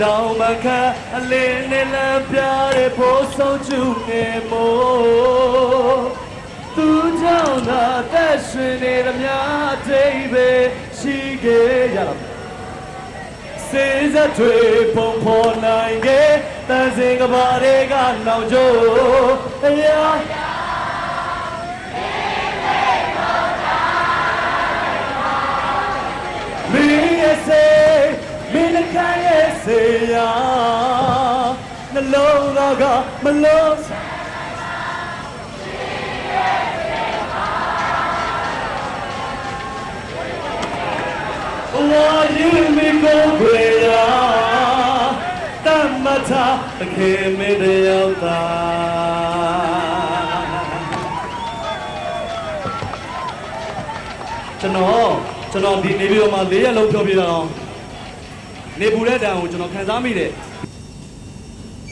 တောင်မခါအလင်းနဲ့လမ်းပြတဲ့ဖို့ဆုံးချူနေမို့သူကြောင့်သာသက်ရှင်နေသမျှအထိပ်ပဲရှိခဲ့ရတာစေစက်တွေပုံဖော်နိုင်ခဲ့တန်စင်ကဘာတွေကနောင်ကျိုးအရာမင်းရဲ့စေမင်းနဲ့ခိုင်းရဲ့စေရနှလုံးသားကမလုံး我因为够贵呀，但嘛他可没得要打。ကျွန်တော်ဒီနေပြီးတော့မှ၄ရက်လုံးဖြောပြတာတော့နေပူတဲ့တန်ကိုကျွန်တော်ခံစားမိတယ်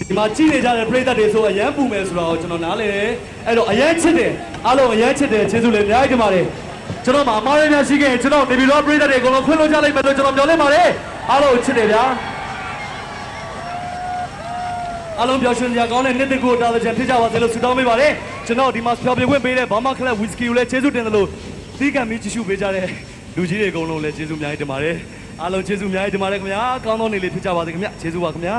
ဒီမှာကြည့်နေကြတဲ့ပရိသတ်တွေဆိုအရန်ပူမယ်ဆိုတော့ကျွန်တော်နားလေတယ်အဲ့တော့အရန်ချစ်တယ်အားလုံးအရန်ချစ်တယ်ကျေးဇူးလည်းအများကြီးတင်ပါတယ်ကျွန်တော်မှာအမားရများရှိခဲ့ရင်ကျွန်တော်နေပြီးတော့ပရိသတ်တွေအကုန်လုံးခွင့်လို့ကြလိုက်မယ်လို့ကျွန်တော်ပြောလိုက်ပါတယ်အားလုံးချစ်တယ်ဗျာအားလုံးပျော်ရွှင်စရာကောင်းတဲ့နေ့တစ်ခုတားတဲ့ဖြစ်ကြပါစေလို့ဆုတောင်းပေးပါတယ်ကျွန်တော်ဒီမှာဖျော်ပြခွင့်ပေးတဲ့ဘာမကလပ်ဝီစကီကိုလည်းကျေးဇူးတင်တယ်လို့သီးကံပြီးကြည့်ရှုပေးကြတဲ့လူကြီးတွေအကုန်လုံးလည်းကျေးဇူးအများကြီးတင်ပါတယ်အားလုံးကျေးဇူးအများကြီးတင်ပါတယ်ခင်ဗျာကောင်းသောနေ့လေးဖြစ်ကြပါစေခင်ဗျာကျေးဇူးပါခင်ဗျာ